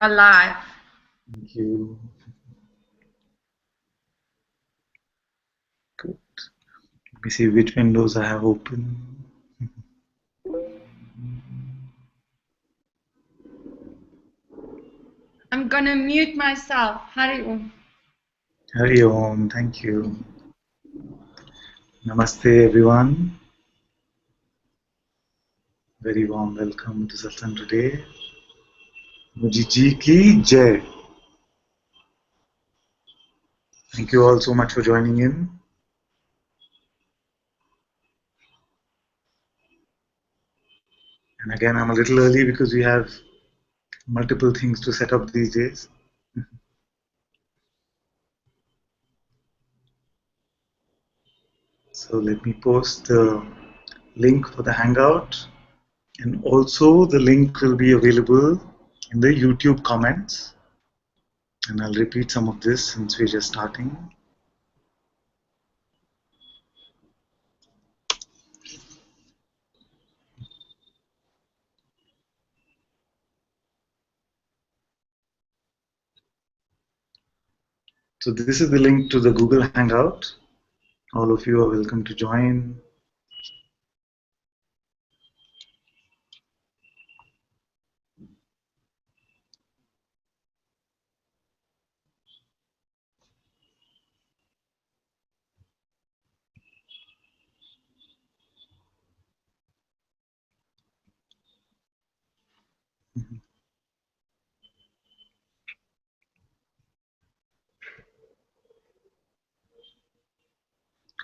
alive. Thank you. Good. Let me see which windows I have open. I'm gonna mute myself. Hari Om. Hari Om. Thank you. Namaste, everyone. Very warm welcome to Satsang today. Muji ji ki jai. Thank you all so much for joining in. And again, I'm a little early because we have multiple things to set up these days. So let me post the link for the Hangout, and also the link will be available in the YouTube comments. And I'll repeat some of this since we're just starting. So this is the link to the Google Hangout. All of you are welcome to join.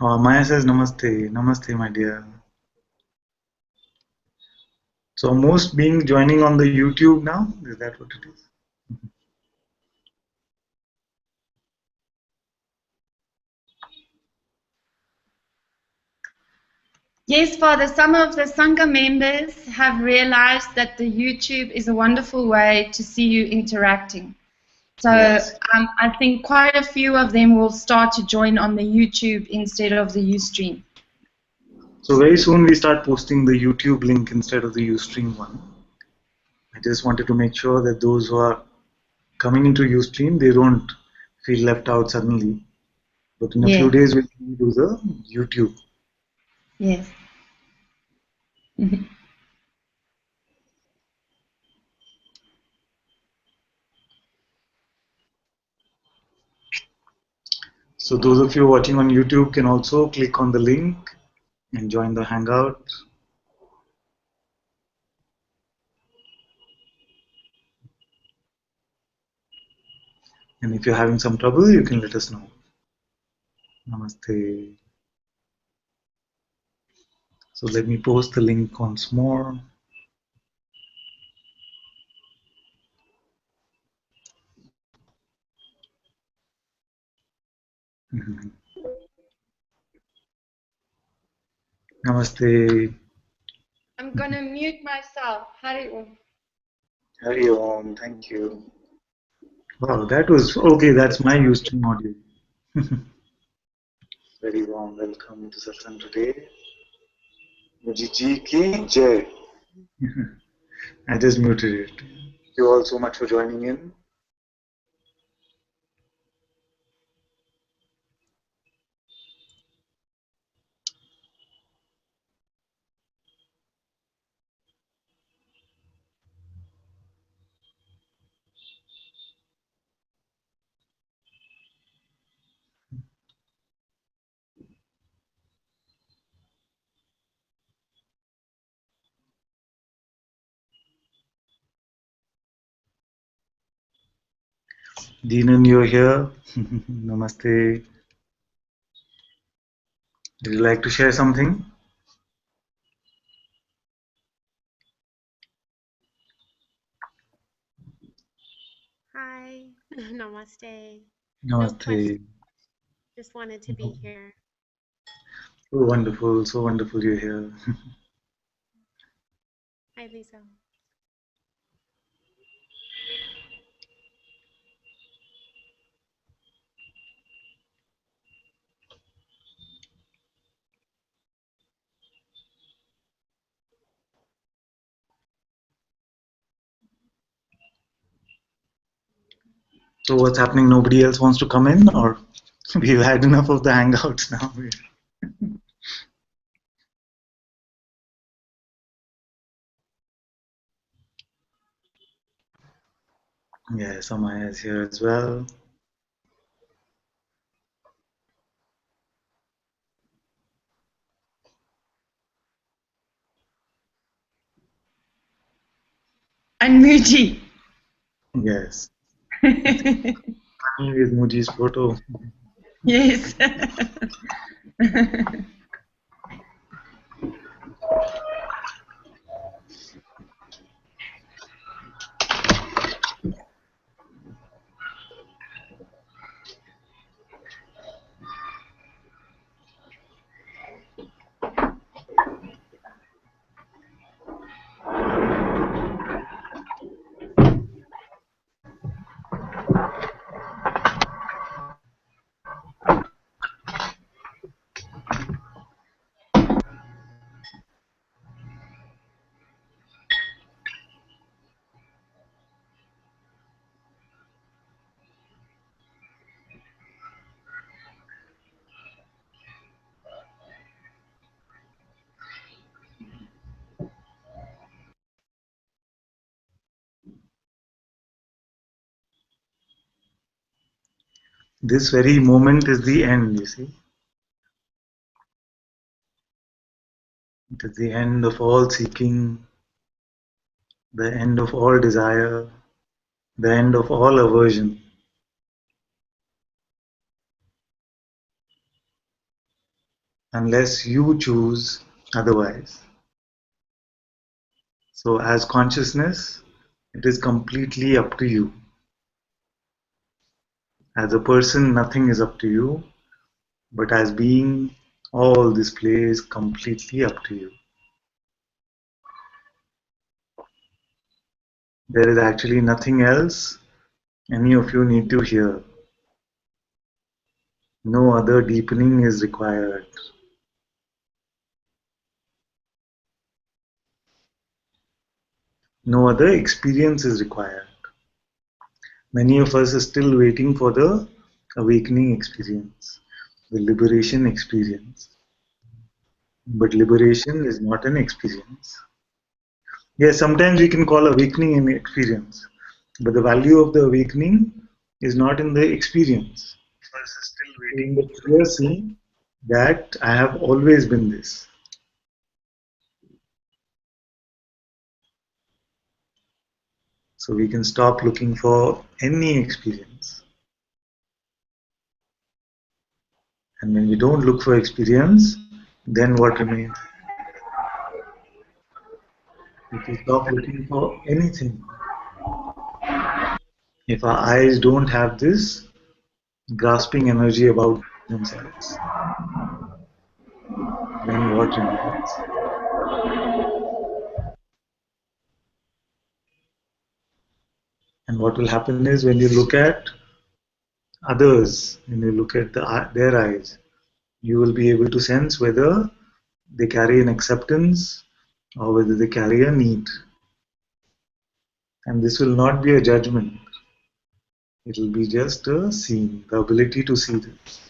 Oh, Maya says namaste. Namaste, my dear. So most being joining on the YouTube now? Is that what it is? Yes, Father, some of the Sangha members have realized that the YouTube is a wonderful way to see you interacting. So Yes. I think quite a few of them will start to join on the YouTube instead of the Ustream. So very soon we start posting the YouTube link instead of the Ustream one. I just wanted to make sure that those who are coming into Ustream, they don't feel left out suddenly. But in a few Yeah. days we'll do the YouTube. Yes. So those of you watching on YouTube can also click on the link and join the Hangout. And if you're having some trouble, you can let us know. Namaste. So let me post the link once more. Namaste. I'm gonna mute myself. Hari Om. Hari Om. Thank you. Wow, that was okay. That's my Ustream audio. Very warm welcome to Satsang today. Muji ji ki jai. I just muted it. Thank you all so much for joining in. Deenan, you're here. Namaste. Would you like to share something? Hi, namaste. No question, Namaste. just wanted to be here. So wonderful you're here. Hi, Lisa. So what's happening? Nobody else wants to come in, or we've had enough of the hangouts now? Yeah, Samaya is here as well. And Muji. Yes. With Muji's photo. Yes. This very moment is the end, you see. It is the end of all seeking, the end of all desire, the end of all aversion. Unless you choose otherwise. So as consciousness, it is completely up to you. As a person, nothing is up to you, but as being, all this play is completely up to you. There is actually nothing else any of you need to hear. No other deepening is required. No other experience is required. Many of us are still waiting for the awakening experience, the liberation experience. But liberation is not an experience. Yes, sometimes we can call awakening an experience, but the value of the awakening is not in the experience. In the clear seeing that I have always been this. So we can stop looking for any experience. And when we don't look for experience, then what remains? If we stop looking for anything, if our eyes don't have this grasping energy about themselves, then what remains? And what will happen is when you look at others, when you look at their eyes, you will be able to sense whether they carry an acceptance or whether they carry a need. And this will not be a judgment. It will be just a seeing, the ability to see this.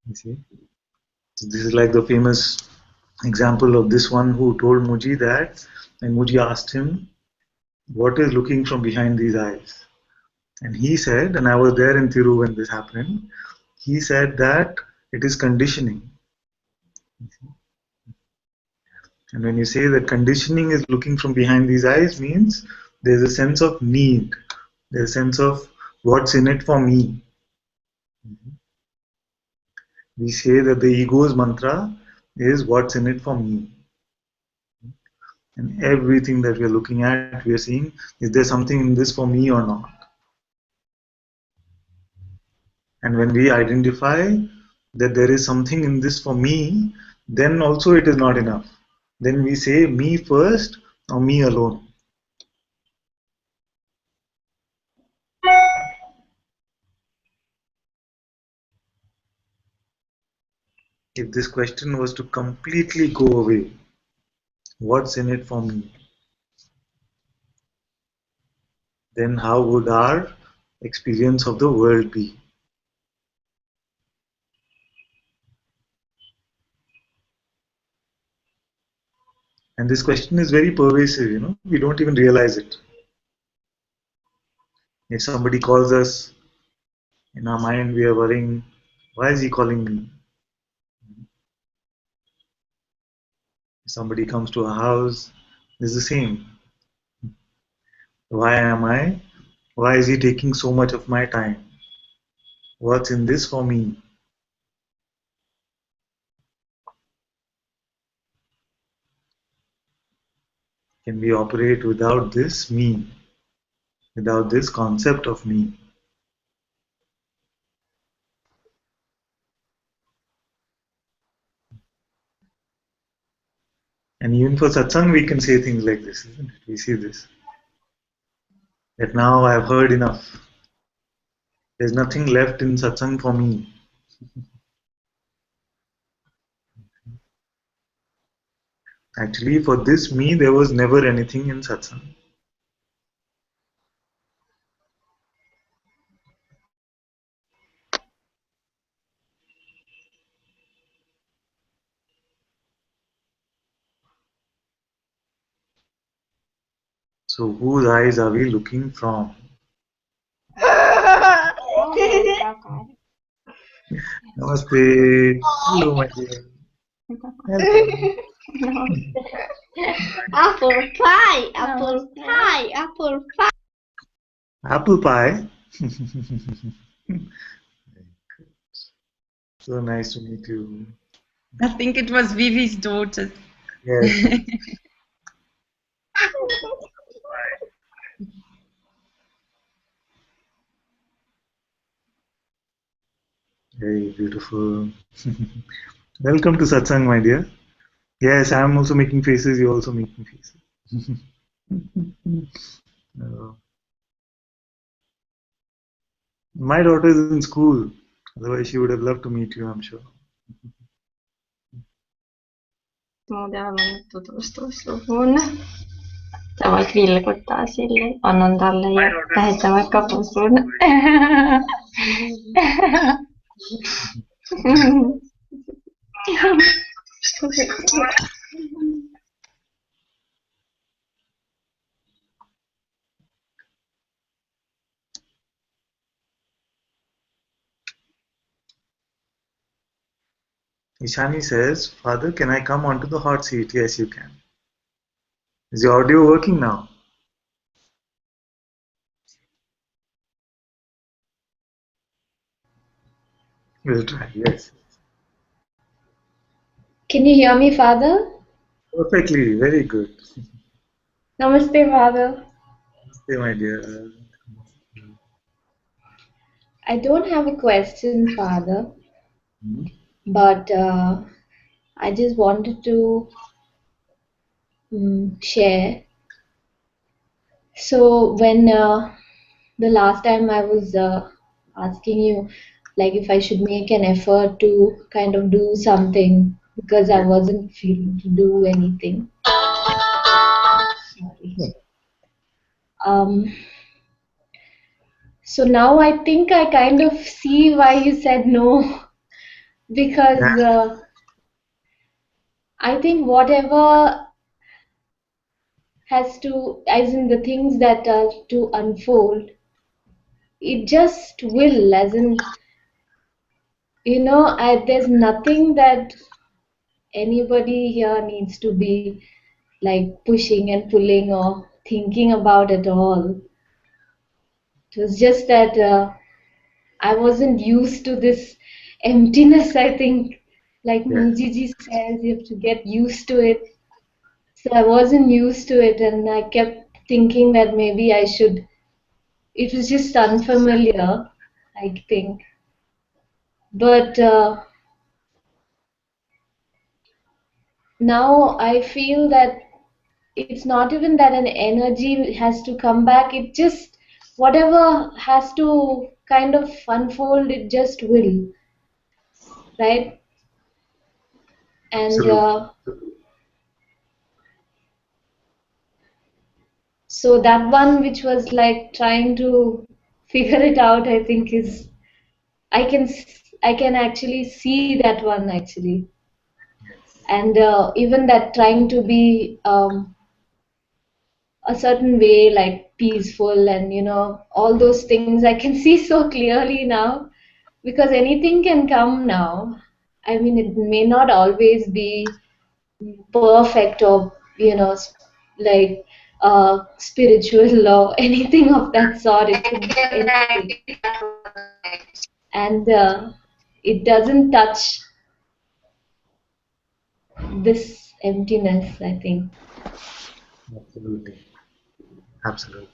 You see? So this is like the famous example of this one who told Muji that, and Muji asked him, what is looking from behind these eyes? And he said, and I was there in Thiru when this happened, he said that it is conditioning. And when you say that conditioning is looking from behind these eyes, means there's a sense of need, there's a sense of what's in it for me. We say that the ego's mantra is what's in it for me. And everything that we're looking at, we're seeing, is there something in this for me or not? And when we identify that there is something in this for me, then also it is not enough. Then we say me first or me alone. if this question was to completely go away, what's in it for me? Then how would our experience of the world be? And this question is very pervasive, we don't even realize it. If somebody calls us, in our mind we are worrying, why is he calling me? If somebody comes to our house, it's the same. Why is he taking so much of my time? What's in this for me? Can we operate without this me, without this concept of me? And even for satsang, we can say things like this, isn't it? We see this. That now I've heard enough. There's nothing left in satsang for me. Actually, for this me, there was never anything in satsang. So whose eyes are we looking from? Namaste. Hello, my dear. Apple pie, apple pie, apple pie. Apple pie. So nice to meet you. I think it was Vivi's daughter. Yes. Very beautiful. Welcome to satsang, my dear. Yes, I'm also making faces. You're also making faces. My daughter is in school. Otherwise, she would have loved to meet you, I'm sure. Sä voit vilkuttaa sille, annan talle ja lähetä vaikka pusun. Ishani says, Father, can I come onto the hot seat? Yes, you can. Is your audio working now? We'll try, yes. Can you hear me, Father? Perfectly, very good. Namaste, Father. Namaste, my dear. I don't have a question, Father, but I just wanted to share. So when the last time I was asking you, like if I should make an effort to kind of do something because I wasn't feeling to do anything. Sorry. So now I think I kind of see why you said no, because I think whatever has to, as in the things that are to unfold, it just will, as in, there's nothing that anybody here needs to be like pushing and pulling or thinking about at all. It was just that I wasn't used to this emptiness, I think. Like Miji says, you have to get used to it. So I wasn't used to it, and I kept thinking that maybe I should. It was just unfamiliar, I think. But now I feel that it's not even that an energy has to come back, it just, whatever has to kind of unfold, it just will, right? And so that one which was like trying to figure it out, I think is I can actually see that one actually. And even that trying to be a certain way, like peaceful and all those things I can see so clearly now, because anything can come now. I mean, it may not always be perfect or like spiritual or anything of that sort. It could be anything, and it doesn't touch this emptiness, I think. Absolutely. Absolutely.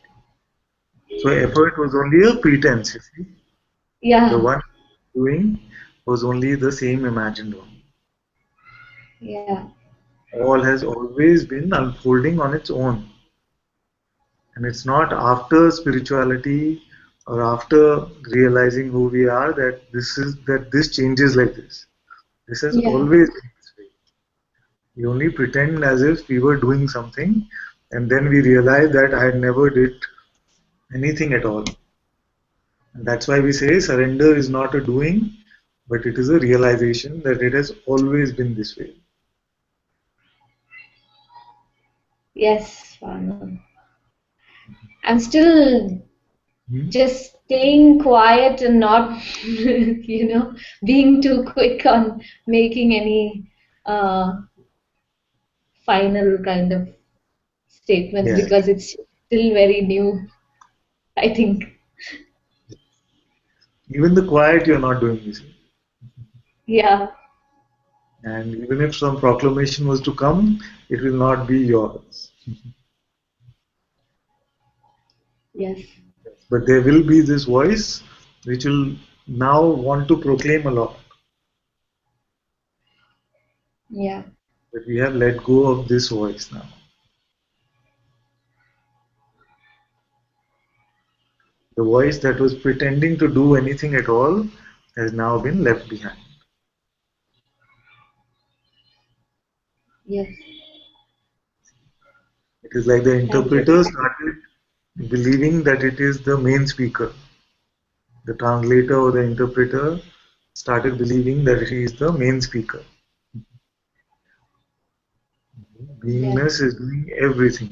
So effort was only a pretense, you see. The Yeah, one doing was only the same imagined one. yeah, All has always been unfolding on its own. And it's not after spirituality or after realizing who we are that this changes like this. This has yeah, always been this way. We only pretend as if we were doing something, and then we realize that I never did anything at all. And that's why we say surrender is not a doing, but it is a realization that it has always been this way. yes, Vanu. I'm still Hmm? just staying quiet and not, being too quick on making any uh, final kind of statements, Yeah. because it's still very new, I think. Even the quiet you're not doing, you see. Yeah, And even if some proclamation was to come, it will not be yours. yes, But there will be this voice which will now want to proclaim a lot. yeah, But we have let go of this voice now. The voice that was pretending to do anything at all has now been left behind. yes. It is like the Thank you. interpreter started believing that it is the main speaker. The translator or the interpreter started believing that he is the main speaker. Yes, Beingness is doing everything.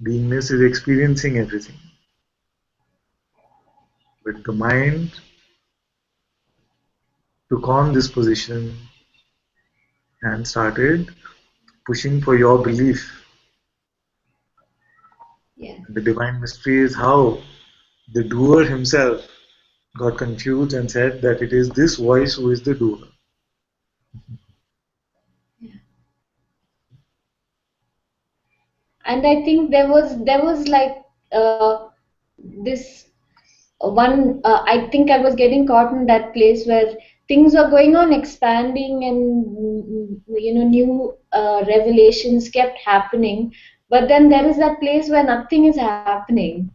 Beingness is experiencing everything. But the mind took on this position and started pushing for your belief. yes, And the divine mystery is how the doer himself got confused and said that it is this voice who is the doer. and I think there was like this one. I think I was getting caught in that place where things were going on, expanding, and new revelations kept happening. But then there is that place where nothing is happening.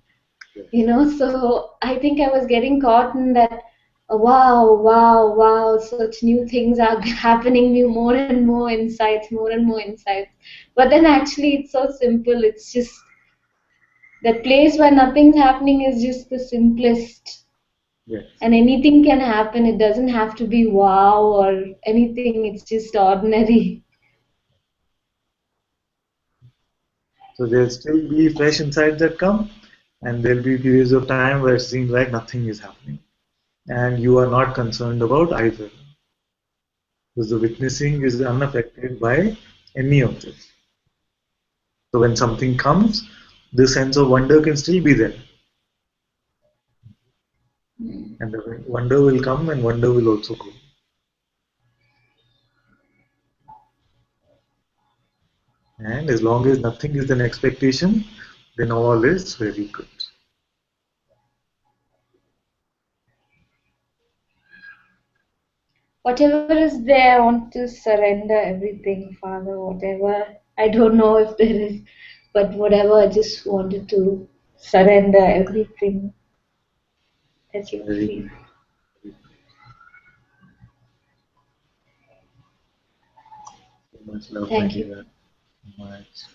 So I think I was getting caught in that. Wow, wow, wow, such new things are happening, new more and more insights, more and more insights. But then actually it's so simple. It's just that place where nothing's happening is just the simplest, Yes. and anything can happen. It doesn't have to be wow or anything, it's just ordinary. So there'll still be fresh insights that come, and there'll be periods of time where it seems like nothing is happening. And you are not concerned about either. Because the witnessing is unaffected by any of this. So when something comes, the sense of wonder can still be there. And the wonder will come and wonder will also go. And as long as nothing is an expectation, then all is very good. Whatever is there, I want to surrender everything, Father. Whatever, I don't know if there is, but whatever, I just wanted to surrender everything that you Very feel. good. Much love. Thank you. Much.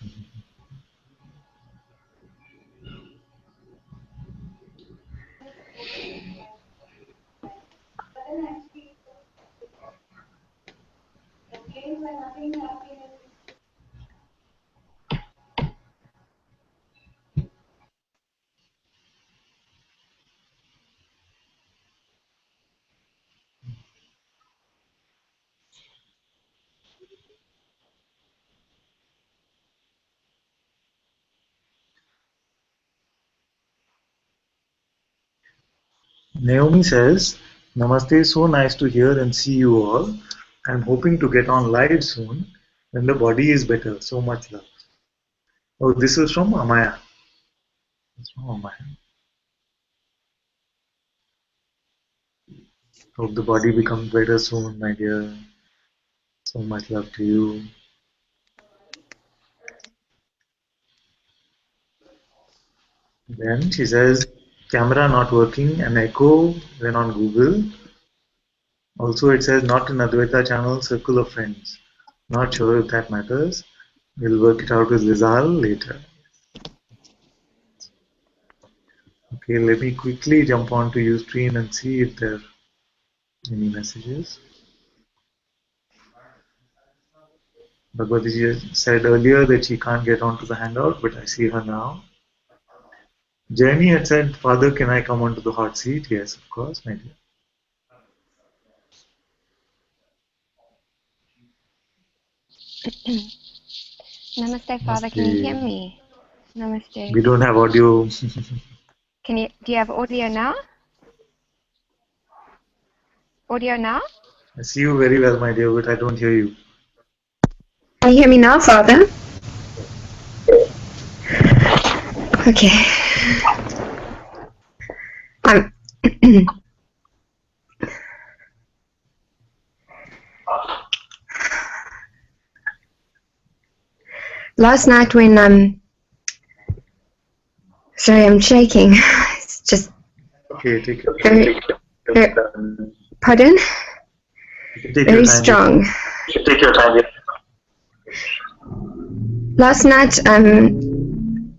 Naomi says, Namaste, so nice to hear and see you all. I'm hoping to get on live soon when the body is better. So much love. Oh, this is from Amaya. It's from Amaya. Hope the body becomes better soon, my dear. So much love to you. Then she says, camera not working, an echo when on Google. Also, it says not in Advaita channel, circle of friends. Not sure if that matters. We'll work it out with Lizal later. Okay, let me quickly jump on to Ustream and see if there are any messages. Bhagwati said earlier that she can't get onto the handout, but I see her now. Jenny had said, Father, can I come onto the hot seat? Yes, of course, my dear. Namaste, Father. Can you hear me? Namaste. We don't have audio. Do you have audio now? Audio now? I see you very well, my dear, but I don't hear you. Can you hear me now, Father? Okay. Last night when sorry, I'm shaking. It's just okay. Take your time. Pardon? Very strong. Take your time. Last night,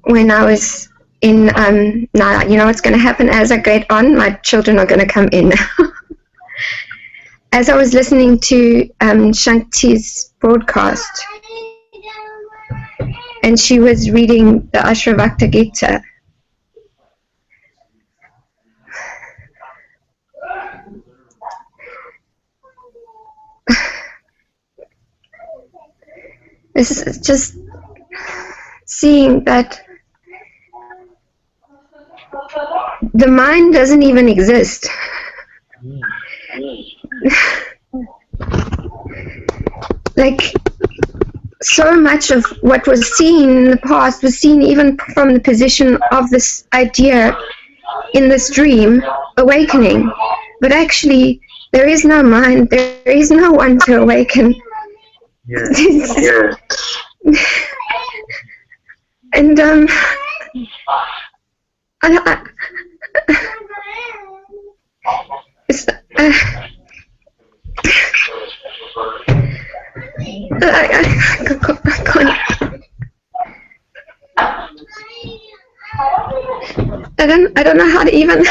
when I was in, now you know what's going to happen as I get on. My children are going to come in. As I was listening to Shakti's broadcast, and she was reading the Ashravakta Gita. This is just seeing that the mind doesn't even exist. Like, so much of what was seen in the past was seen even from the position of this idea in this dream, awakening. But actually, there is no mind, there is no one to awaken. Yeah. And it's, I don't know how to even.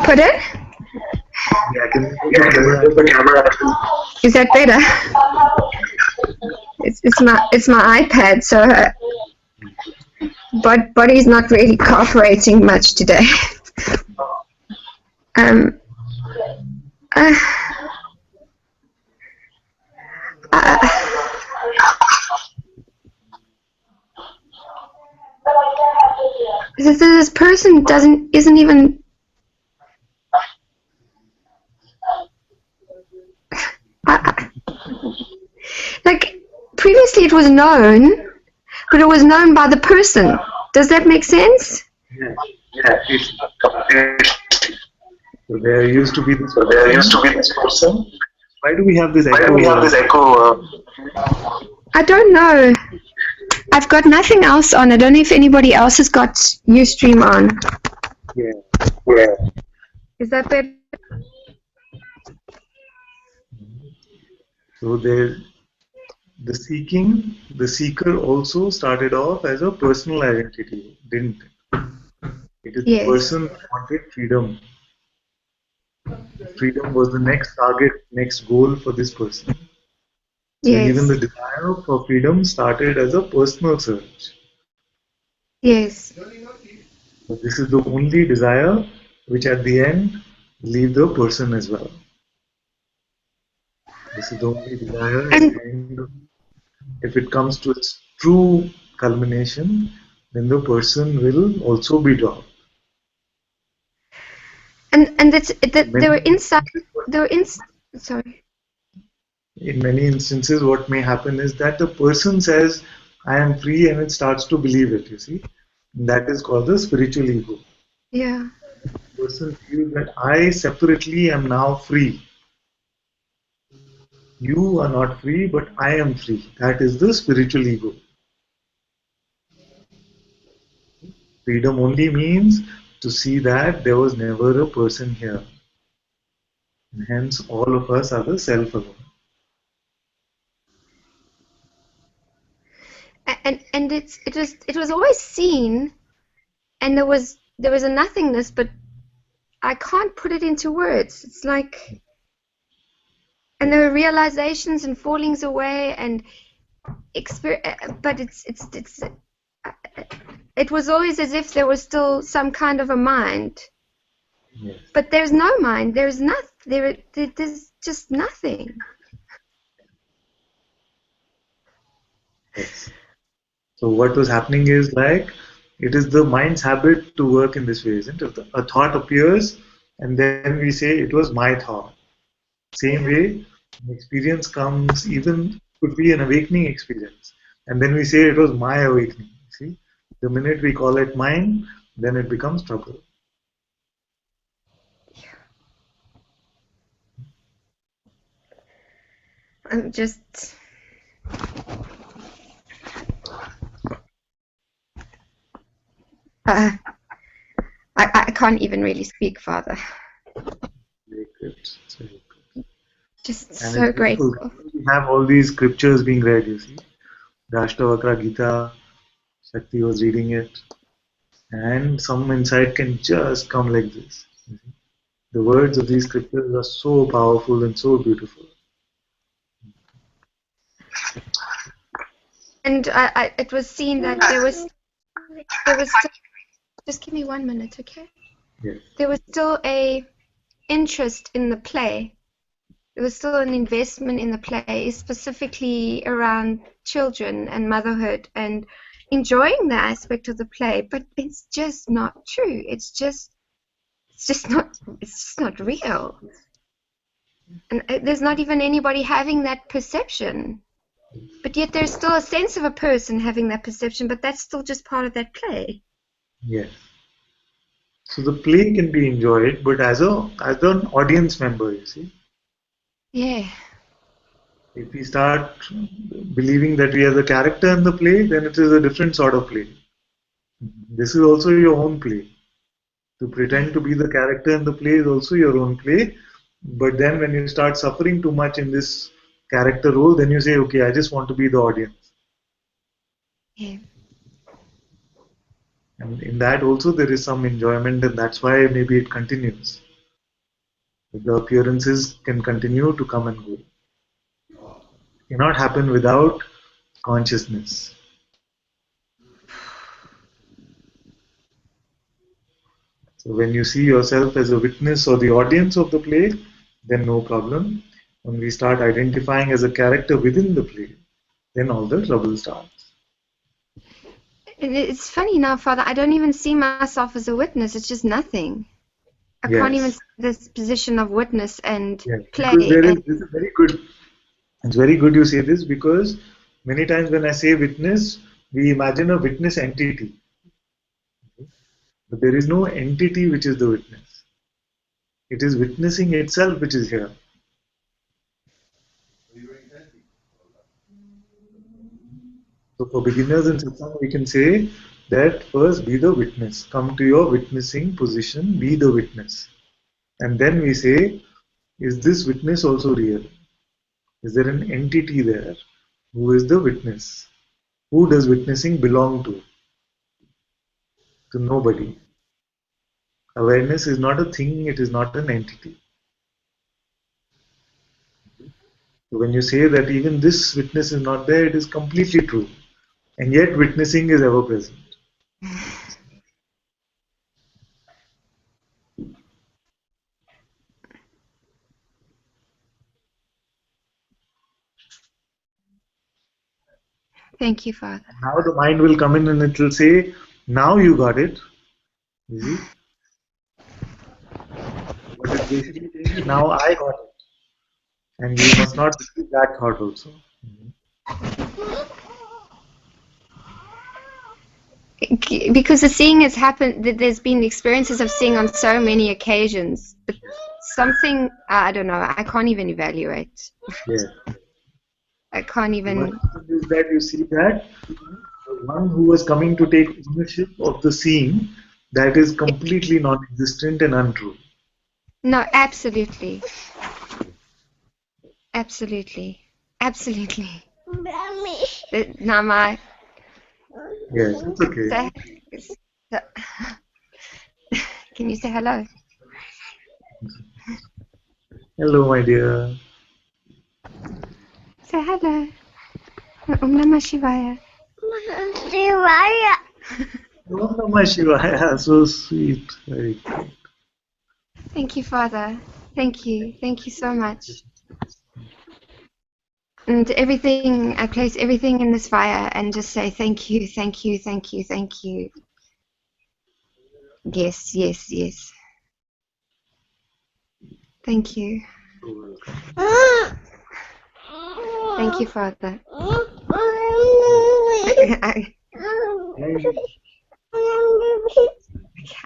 Put it? Yeah, I can the camera. Is that better? It's my iPad, so but body's not really cooperating much today. This person isn't even. Like, previously it was known, but it was known by the person. Does that make sense? Yeah. So there used to be this person. Why do we have this Why echo? do we have this echo? I don't know. I've got nothing else on. I don't know if anybody else has got Ustream on. Yeah. Is that better? So the seeker also started off as a personal identity, didn't it? It is the Yes. person who wanted freedom. Freedom was the next target, next goal for this person. So Yes. even the desire for freedom started as a personal search. Yes. But this is the only desire which at the end leaves the person as well. This is the only desire at the end. If it comes to its true culmination, then the person will also be dropped. And there were sorry. In many instances, what may happen is that the person says, I am free, and it starts to believe it, you see. And that is called the spiritual ego. Yeah. The person feels that I separately am now free. You are not free, but I am free. That is the spiritual ego. Freedom only means to see that there was never a person here. And hence, all of us are the self alone. And it was always seen, and there was a nothingness, but I can't put it into words. It's like, and there were realizations and fallings away and but it was always as if there was still some kind of a mind. Yes. But there's no mind. There's nothing. There's just nothing. Yes. So what was happening is like, it is the mind's habit to work in this way, isn't it? A thought appears and then we say it was my thought. Same way, an experience comes, even could be an awakening experience. And then we say it was my awakening. See, the minute we call it mine, then it becomes trouble. I'm just... I can't even really speak, Father. Very good. Very good. Just And so grateful. We have all these scriptures being read, you see. The Ashtavakra Gita, Shakti was reading it. And some insight can just come like this. The words of these scriptures are so powerful and so beautiful. And it was seen that there was still, just give me 1 minute, okay? Yes. There was still a interest in the play. There was still an investment in the play, specifically around children and motherhood and enjoying the aspect of the play. But it's just not true. It's just not real. And there's not even anybody having that perception. But yet there's still a sense of a person having that perception, but that's still just part of that play. Yes. So the play can be enjoyed, but as an audience member, you see. Yeah. If we start believing that we are the character in the play, then it is a different sort of play. This is also your own play. To pretend to be the character in the play is also your own play. But then when you start suffering too much in this character role, then you say, okay, I just want to be the audience. Yeah. And in that also there is some enjoyment, and that's why maybe it continues. The appearances can continue to come and go. It cannot happen without consciousness. So when you see yourself as a witness or the audience of the play, then no problem. When we start identifying as a character within the play, then all the trouble starts. It's funny now, Father, I don't even see myself as a witness. It's just nothing. I can't even see this position of witness and play. This is very good. It's very good you say this, because many times when I say witness, we imagine a witness entity. But there is no entity which is the witness. It is witnessing itself which is here. So for beginners in satsang, we can say that first be the witness. Come to your witnessing position, be the witness. And then we say, is this witness also real? Is there an entity there who is the witness? Who does witnessing belong to? To nobody. Awareness is not a thing, it is not an entity. So when you say that even this witness is not there, it is completely true. And yet witnessing is ever present. Thank you, Father. Now the mind will come in and it will say, now you got it. You see? What it's basically saying is, now I got it. And you must not repeat that thought also. Because the seeing has happened, there's been experiences of seeing on so many occasions, but something, I don't know, I can't even evaluate. Yeah. I can't even. What happens is that you see that the one who was coming to take ownership of the seeing, that is completely non-existent and untrue. No, absolutely. Absolutely. Absolutely. Nama. Yes, it's okay. Can you say hello? Hello, my dear. Say hello. Om Namah Shivaya. Shivaya. Om Namah Shivaya, so sweet. Very good. Thank you, Father. Thank you. Thank you so much. And everything, I place everything in this fire and just say thank you, thank you, thank you, thank you. Yes, yes, yes. Thank you. Thank you, Father.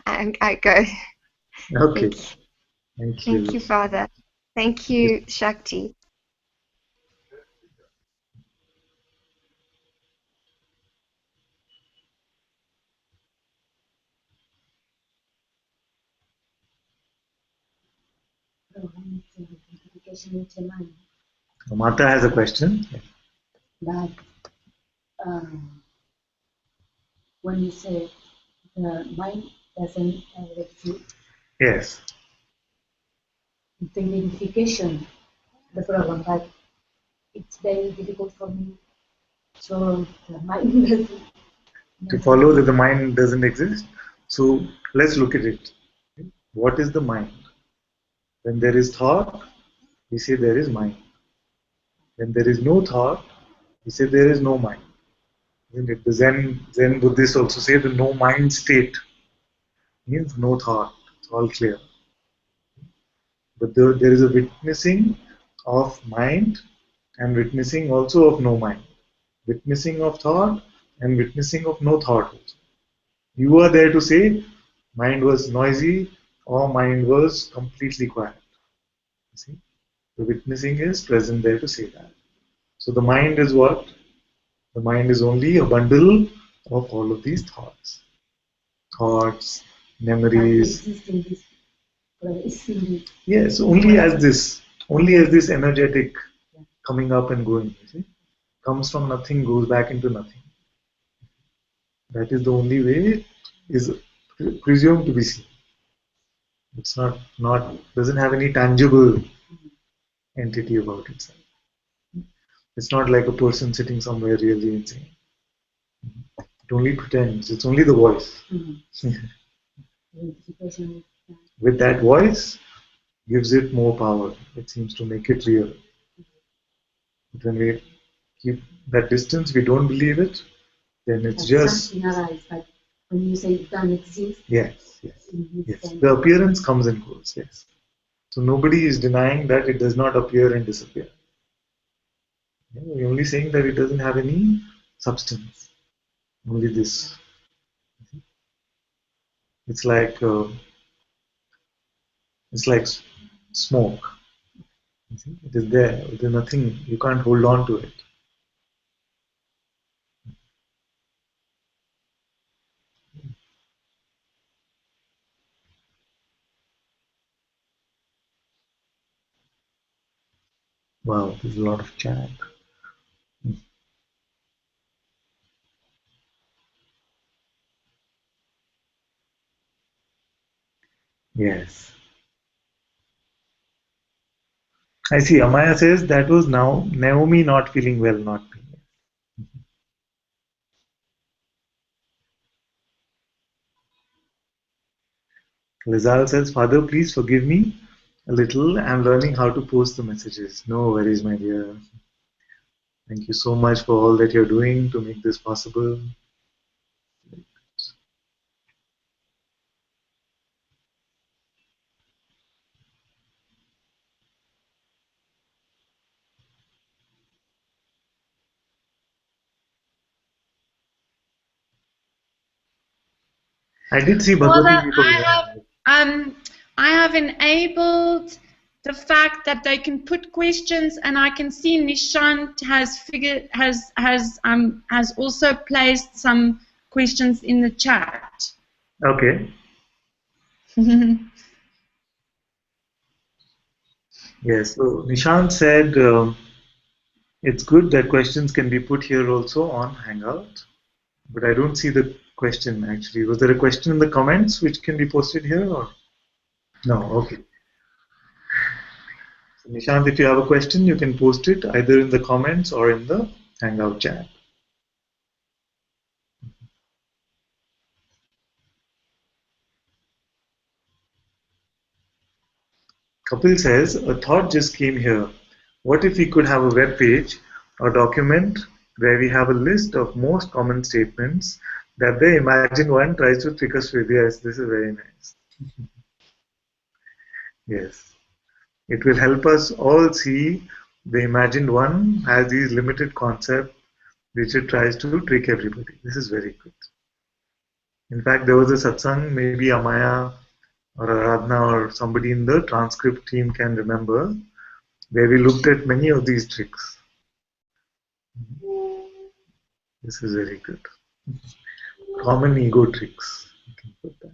I go. Okay. Thank you. Thank you, Father. Thank you, Shakti. Mata has a question. That when you say the mind doesn't exist, Yes. the identification, the problem, but it's very difficult for me. So the mind doesn't. To follow that the mind doesn't exist. So let's look at it. What is the mind? When there is thought, we say there is mind. When there is no thought, we say there is no mind. Isn't it? The Zen Buddhists also say the no mind state means no thought. It's all clear. But there is a witnessing of mind and witnessing also of no mind. Witnessing of thought and witnessing of no thought also. You are there to say mind was noisy or mind was completely quiet. You see? The witnessing is present there to say that. So the mind is what? The mind is only a bundle of all of these thoughts. Thoughts, memories. Yes, only as this energetic coming up and going. You see? Comes from nothing, goes back into nothing. That is the only way it is presumed to be seen. It's not doesn't have any tangible entity about itself. It's not like a person sitting somewhere really and saying. It only pretends. It's only the voice. With that voice, gives it more power. It seems to make it real. But when we keep that distance, we don't believe it, then it's just. But when you say it doesn't exist. Yes. The appearance comes and goes. Yes. So nobody is denying that it does not appear and disappear. We're only saying that it doesn't have any substance. Only this. It's like It's like smoke. You see? It is there. There's nothing. You can't hold on to it. Wow, there's a lot of chat. Yes. I see. Amaya says that was now Naomi not feeling well, not me. Lizal says, Father, please forgive me a little. I'm learning how to post the messages. No worries, my dear. Thank you so much for all that you're doing to make this possible. I did see Father, Bhagwati people there. I have enabled the fact that they can put questions, and I can see Nishant has also placed some questions in the chat. Okay. Yes. So Nishant said it's good that questions can be put here also on Hangout, but I don't see the question actually. Was there a question in the comments which can be posted here or no? Okay. So Nishant, if you have a question, you can post it either in the comments or in the Hangout chat. Kapil says, a thought just came here. What if we could have a web page or document where we have a list of most common statements that the imagined one tries to trick us with? Yes, this is very nice. Yes. It will help us all see the imagined one has these limited concepts which it tries to trick everybody. This is very good. In fact, there was a satsang, maybe Amaya or Aradhana or somebody in the transcript team can remember, where we looked at many of these tricks. This is very good. Common ego tricks. You can put that.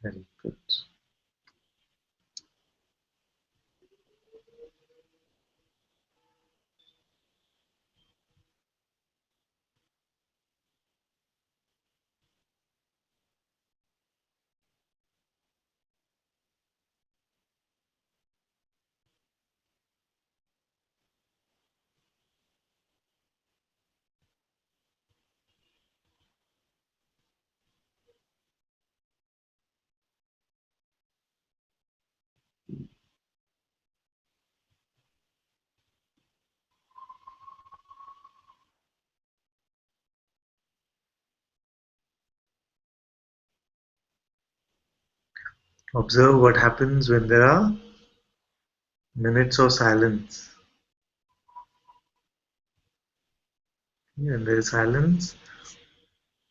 Very good. Observe what happens when there are minutes of silence. When there is silence,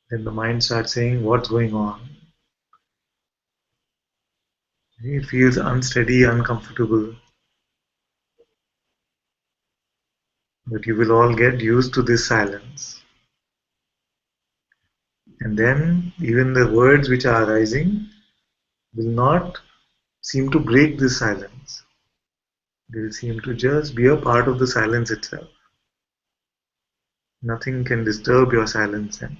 then the mind starts saying, what's going on? It feels unsteady, uncomfortable. But you will all get used to this silence. And then even the words which are arising will not seem to break this silence. They will seem to just be a part of the silence itself. Nothing can disturb your silence then.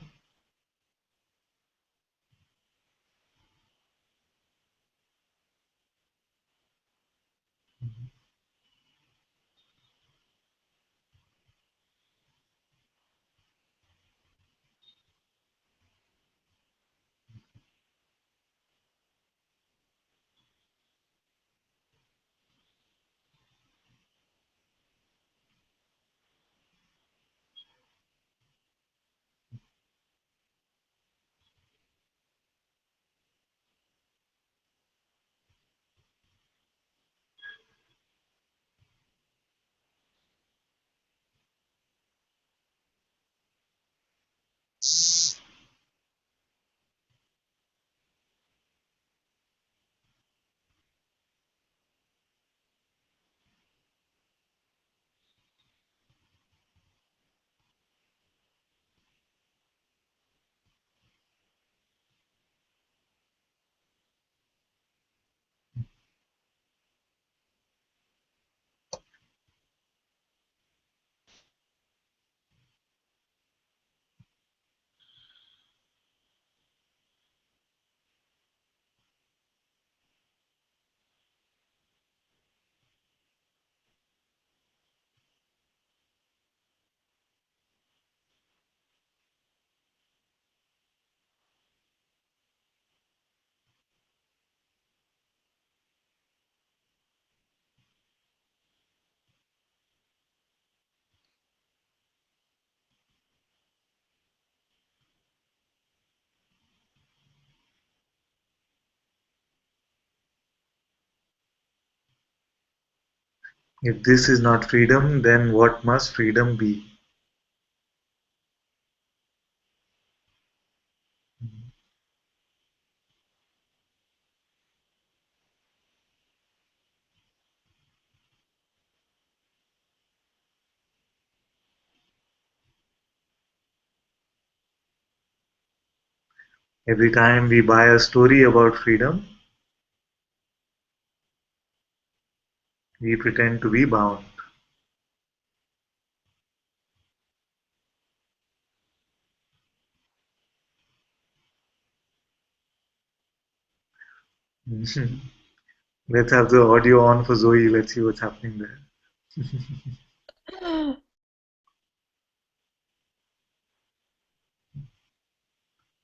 If this is not freedom, then what must freedom be? Every time we buy a story about freedom, we pretend to be bound. Let's have the audio on for Zoe. Let's see what's happening there.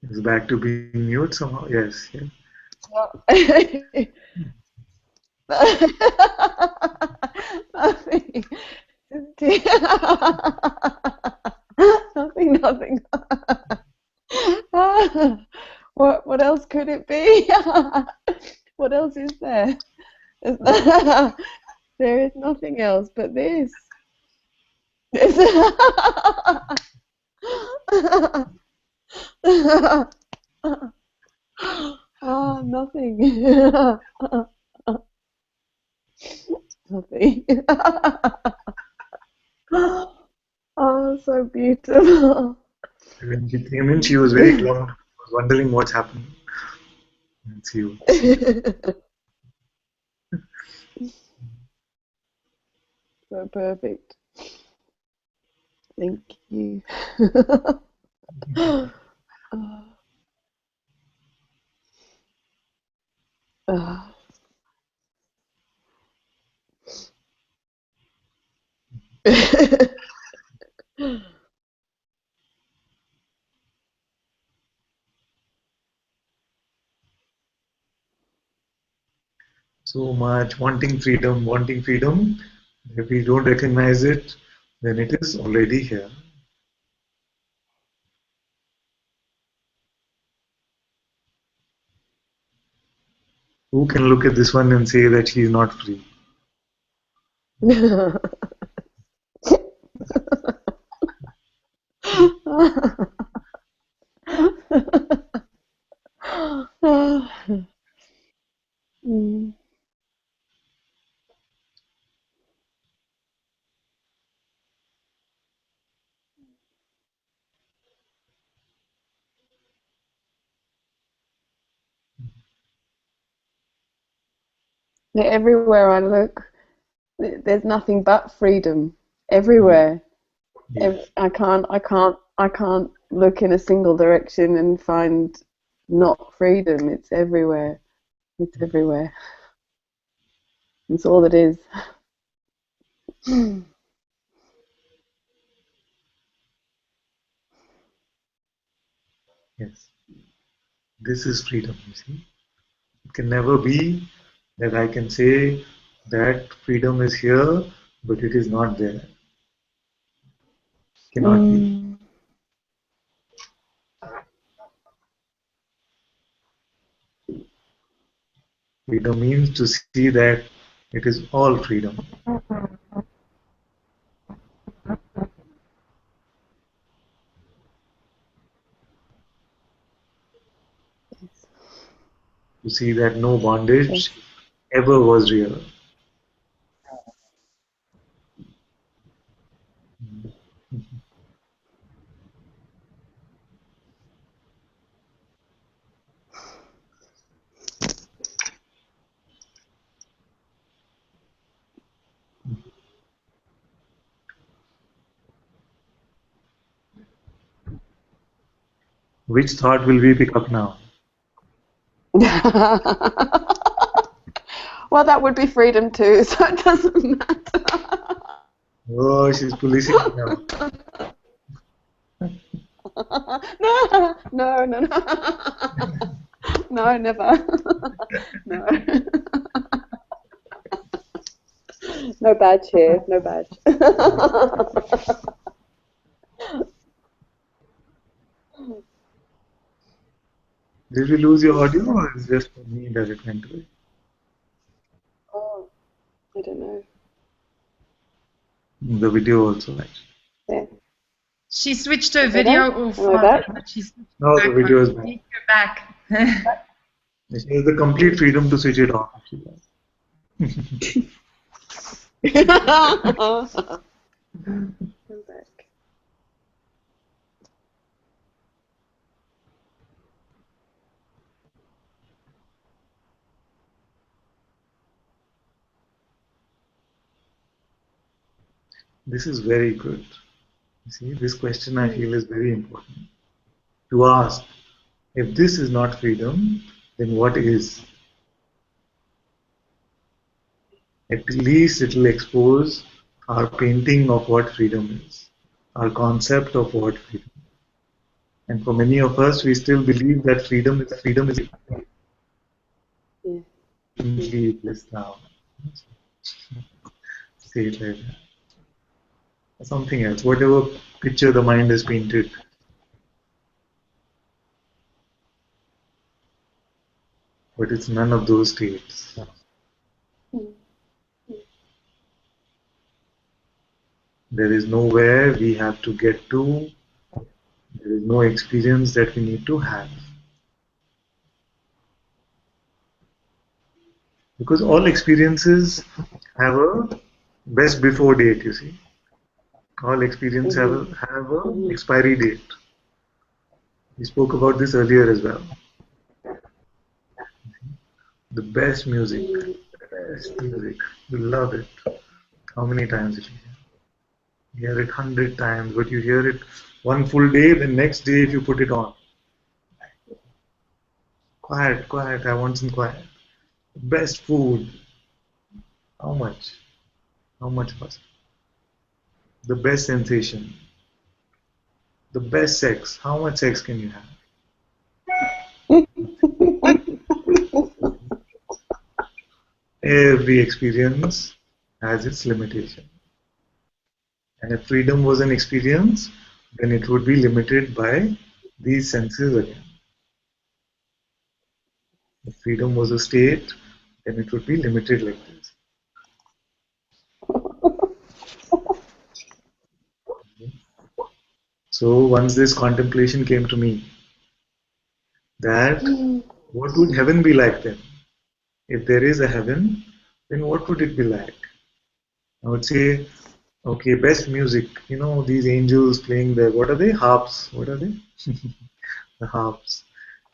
It's back to being mute somehow. Yes. Yes. Nothing. Nothing. What else could it be? What else is there? There is nothing else but this. Nothing. Nothing. Oh, so beautiful. When she came in, she was very glum. I was wondering what's happening. It's you. So perfect. Thank you. So much wanting freedom, wanting freedom. If we don't recognize it, then it is already here. Who can look at this one and say that he is not free? Everywhere I look, there's nothing but freedom. Everywhere. Yes. I can't look in a single direction and find not freedom. It's everywhere. It's everywhere. It's all it is. Yes. This is freedom, you see. It can never be that I can say that freedom is here, but it is not there. Cannot be. Freedom means to see that it is all freedom. To see that no bondage ever was real. Which thought will we pick up now? Well, that would be freedom too, so it doesn't matter. Oh, she's policing me now. No. No, never. No. No badge here, no badge. Did we lose your audio, or is it just for me that it went away? Oh, I don't know. The video also, actually. Yeah. She switched her video off, Am I back? but she switched No, back the video on. is back. Need her back. She has the complete freedom to switch it off. I'm back. This is very good. You see, this question I feel is very important to ask. If this is not freedom, then what is? At least it will expose our painting of what freedom is, our concept of what freedom is. And for many of us, we still believe that freedom is completely bliss now. Say it like that. Something else, whatever picture the mind has painted. But it's none of those states. There is nowhere we have to get to. There is no experience that we need to have. Because all experiences have a best before date, you see. All experiences have a expiry date. We spoke about this earlier as well. The best music, you love it. How many times did you hear? You hear it 100 times, but you hear it one full day, the next day if you put it on. Quiet, quiet, I want some quiet. Best food. How much? How much was it? The best sensation. The best sex. How much sex can you have? Every experience has its limitation. And if freedom was an experience, then it would be limited by these senses again. If freedom was a state, then it would be limited like this. So once this contemplation came to me, that what would heaven be like then? If there is a heaven, then what would it be like? I would say, okay, best music. You know, these angels playing there. What are they? Harps. What are they? The harps.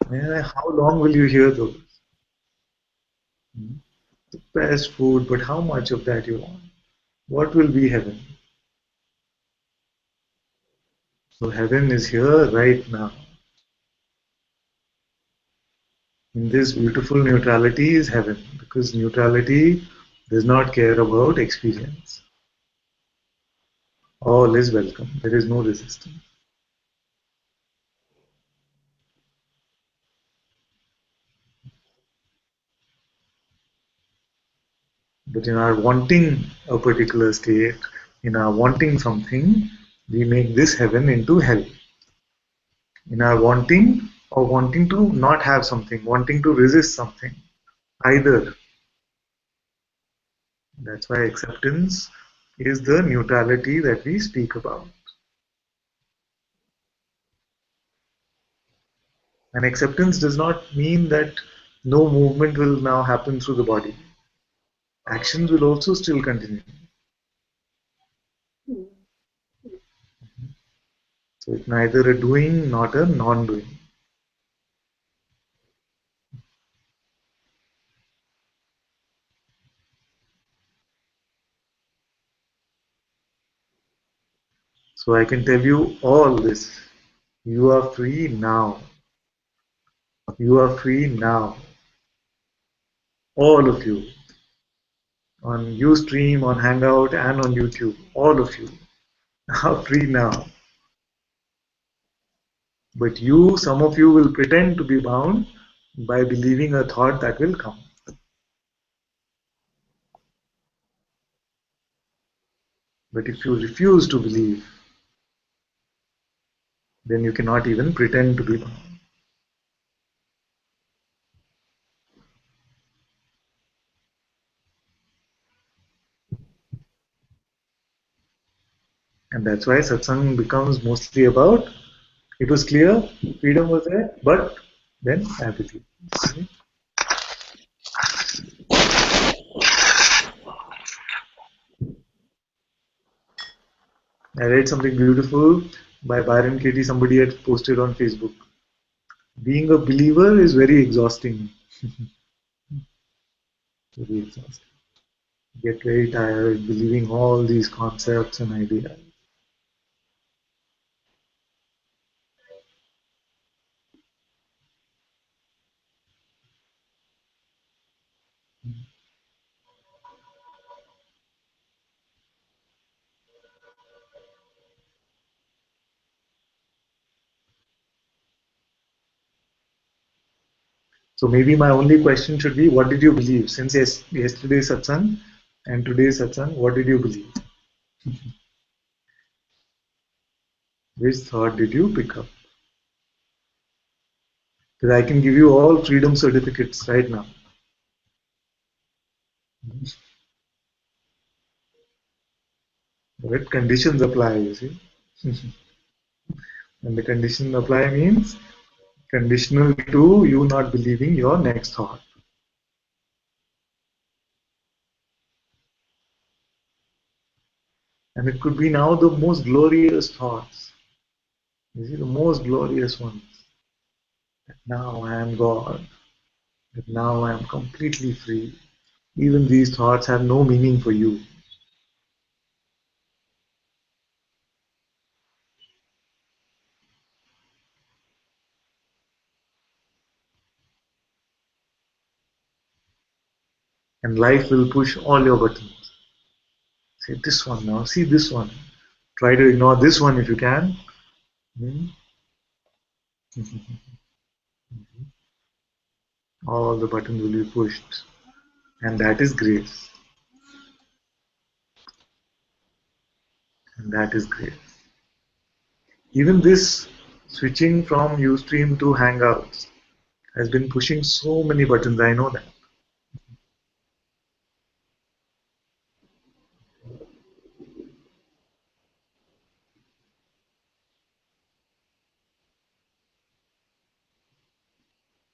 And how long will you hear those? The best food, but how much of that you want? What will be heaven? So heaven is here right now. In this beautiful neutrality is heaven, because neutrality does not care about experience. All is welcome. There is no resistance. But in our wanting a particular state, in our wanting something, we make this heaven into hell. In our wanting or wanting to not have something, wanting to resist something, either. That's why acceptance is the neutrality that we speak about. And acceptance does not mean that no movement will now happen through the body. Actions will also still continue. So it's neither a doing nor a non-doing. So I can tell you all this. You are free now. You are free now. All of you. On Ustream, on Hangout, and on YouTube. All of you are free now. But you, some of you will pretend to be bound by believing a thought that will come. But if you refuse to believe, then you cannot even pretend to be bound. And that's why satsang becomes mostly about, it was clear, freedom was there, but then apathy. Okay? I read something beautiful by Byron Katie, somebody had posted on Facebook. Being a believer is very exhausting. Very exhausting. You get very tired believing all these concepts and ideas. So maybe my only question should be, what did you believe? Since yesterday's satsang and today's satsang, what did you believe? Which thought did you pick up? Because I can give you all freedom certificates right now. But conditions apply, you see. And the condition apply means conditional to you not believing your next thought. And it could be now the most glorious thoughts. You see, the most glorious ones. That now I am God. That now I am completely free. Even these thoughts have no meaning for you. And life will push all your buttons. Say this one now, see this one. Try to ignore this one if you can. All the buttons will be pushed. And that is grace. And that is grace. Even this switching from Ustream to Hangouts has been pushing so many buttons, I know that.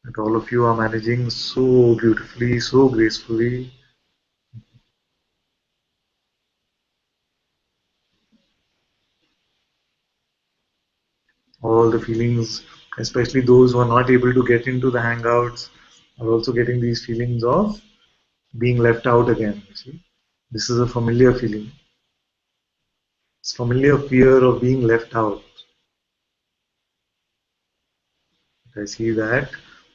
That all of you are managing so beautifully, so gracefully. All the feelings, especially those who are not able to get into the Hangouts, are also getting these feelings of being left out again. You see? This is a familiar feeling. It's familiar fear of being left out. I see that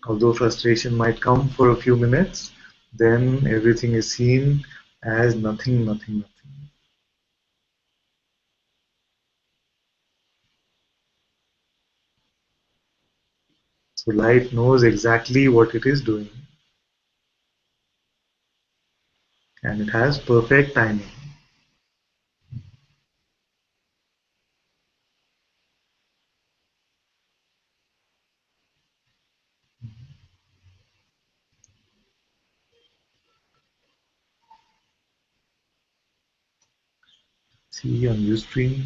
although frustration might come for a few minutes, then everything is seen as nothing, nothing, nothing. So life knows exactly what it is doing. And it has perfect timing. See on Ustream.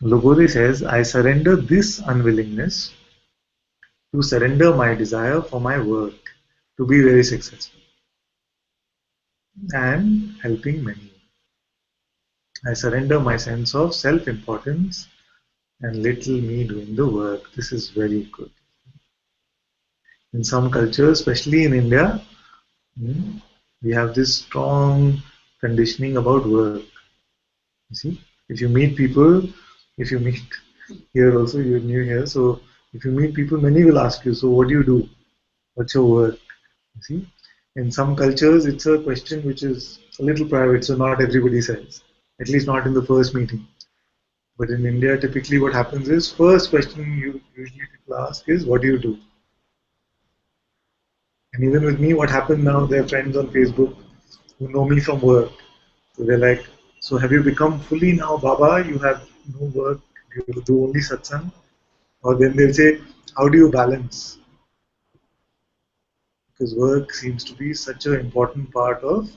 Logode says, I surrender this unwillingness to surrender my desire for my work to be very successful and helping many. I surrender my sense of self-importance and little me doing the work. This is very good. In some cultures, especially in India, we have this strong conditioning about work. You see, if you meet people, if you meet here also, you're new here, so if you meet people, many will ask you, so what do you do? What's your work? You see, in some cultures, it's a question which is a little private, so not everybody says, at least not in the first meeting. But in India, typically what happens is, first question you usually people ask is, what do you do? And even with me, what happened now, there are friends on Facebook who know me from work. So they're like, so have you become fully now Baba? You have no work, you do only satsang? Or then they'll say, how do you balance? because work seems to be such an important part of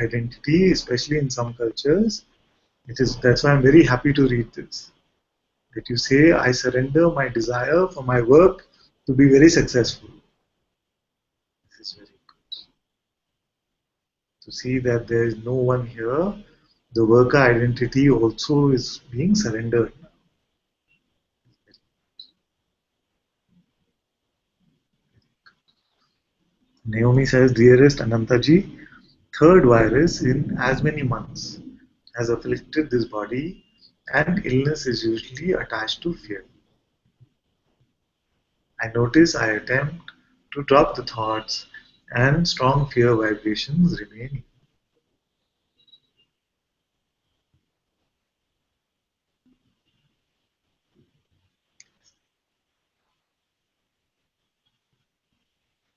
identity, especially in some cultures. That's why I'm very happy to read this. That you say, I surrender my desire for my work to be very successful. This is very good. To see that there is no one here, the worker identity also is being surrendered. Naomi says, dearest Anantaji, third virus in as many months has afflicted this body, and illness is usually attached to fear. I notice I attempt to drop the thoughts, and strong fear vibrations remain.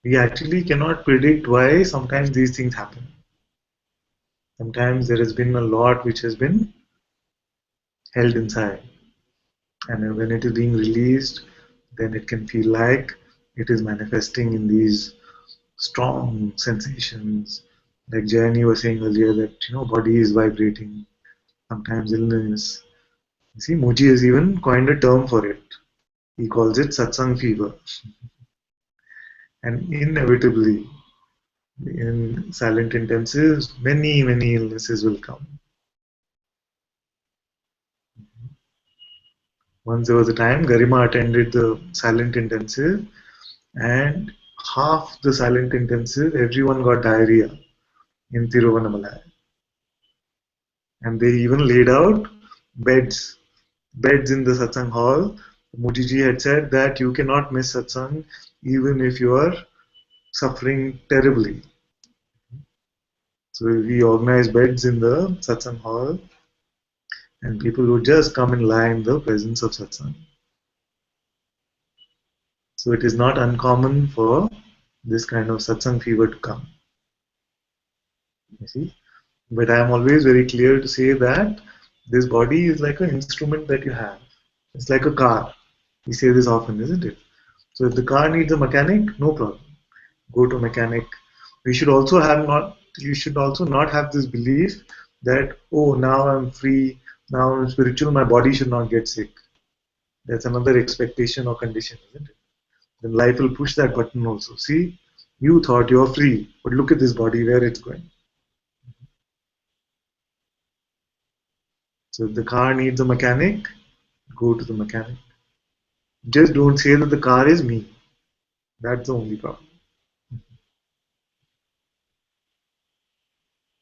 We actually cannot predict why sometimes these things happen. Sometimes there has been a lot which has been held inside, and when it is being released, then it can feel like it is manifesting in these strong sensations. Like Jayani was saying earlier, that body is vibrating, sometimes illness. You see, Muji has even coined a term for it. He calls it satsang fever. And inevitably, in silent intensives, many, many illnesses will come. Once there was a time, Garima attended the silent intensive, and half the silent intensive, everyone got diarrhea in Tiruvannamalai. And they even laid out beds in the satsang hall. Mudiji had said that you cannot miss satsang even if you are suffering terribly. So we organized beds in the satsang hall, and people would just come and lie in the presence of satsang. So it is not uncommon for this kind of satsang fever to come. You see? But I am always very clear to say that this body is like an instrument that you have. It's like a car. We say this often, isn't it? So if the car needs a mechanic, no problem. Go to a mechanic. You should also not have this belief that, oh, now I'm free, now I'm spiritual, my body should not get sick. That's another expectation or condition, isn't it? Then life will push that button also. See, you thought you're free, but look at this body, where it's going. So if the car needs a mechanic, go to the mechanic. Just don't say that the car is me. That's the only problem.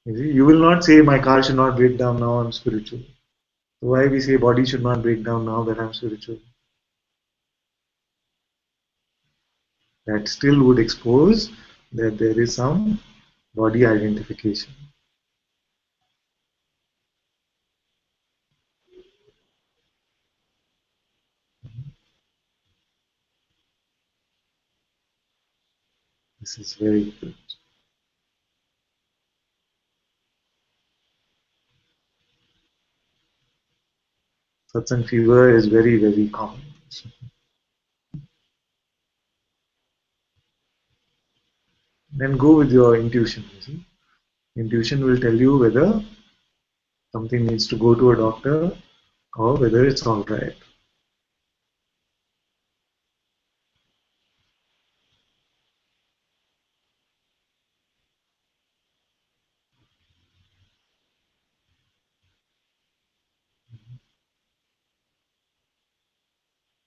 You will not say my car should not break down, now I'm spiritual. So why we say body should not break down now that I'm spiritual? That still would expose that there is some body identification. This is very good. Satsang fever is very, very common. Then go with your intuition. You see? Intuition will tell you whether something needs to go to a doctor or whether it's all right.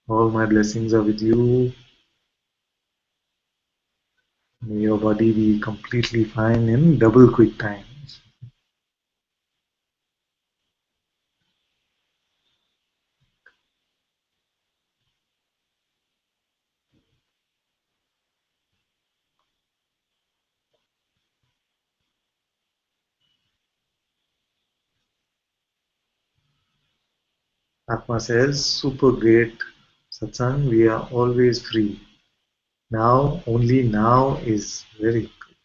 All my blessings are with you. May your body be completely fine in double quick time. Atma says, super great satsang, we are always free. Now, only now is very good.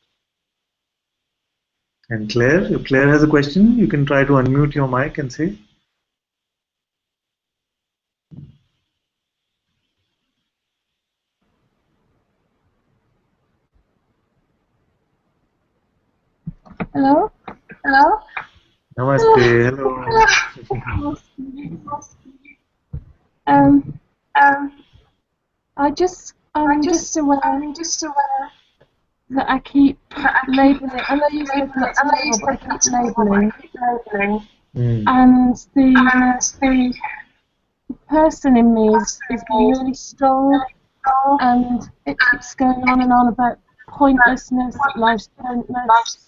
And Claire, if Claire has a question, you can try to unmute your mic and say. Hello? Hello? Namaste. Hello. I'm just aware that I keep labeling. I know you said not to label, but I keep labeling. And the person in me is really strong, and it keeps going on and on about pointlessness, life's pointless.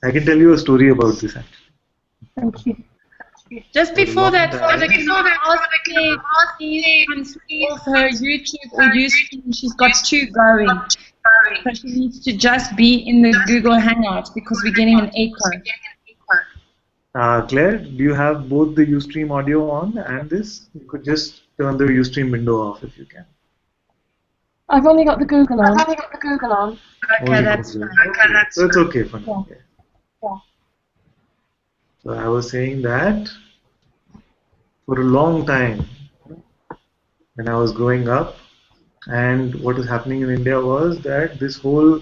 I can tell you a story about this actually. Thank you. Just before that, Father, can I ask Claire, please cancel off her YouTube or Ustream? She's got two going. So she needs to just be in the Google Hangouts because we're getting an echo. Claire, do you have both the Ustream audio on and this? You could just turn the Ustream window off if you can. I've only got the Google on. Okay, that's fine. So it's okay for now. Yeah. So I was saying that for a long time when I was growing up, and what was happening in India was that this whole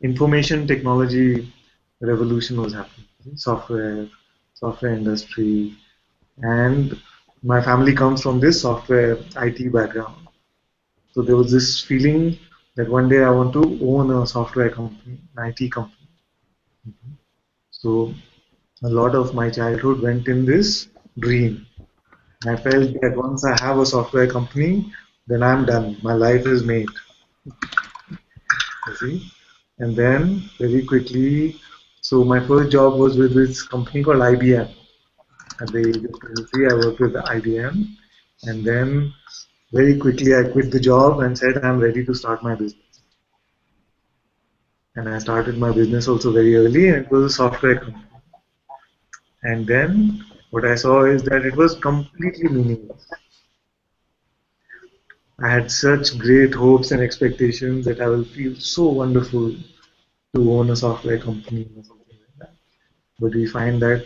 information technology revolution was happening. Software industry, and my family comes from this software IT background. So there was this feeling that one day I want to own a software company, an IT company. So a lot of my childhood went in this dream. I felt that once I have a software company, then I'm done. My life is made. You see? And then very quickly, so my first job was with this company called IBM. At the age of 23, I worked with IBM. And then very quickly, I quit the job and said, I'm ready to start my business. And I started my business also very early, and it was a software company. And then what I saw is that it was completely meaningless. I had such great hopes and expectations that I will feel so wonderful to own a software company or something like that. But we find that,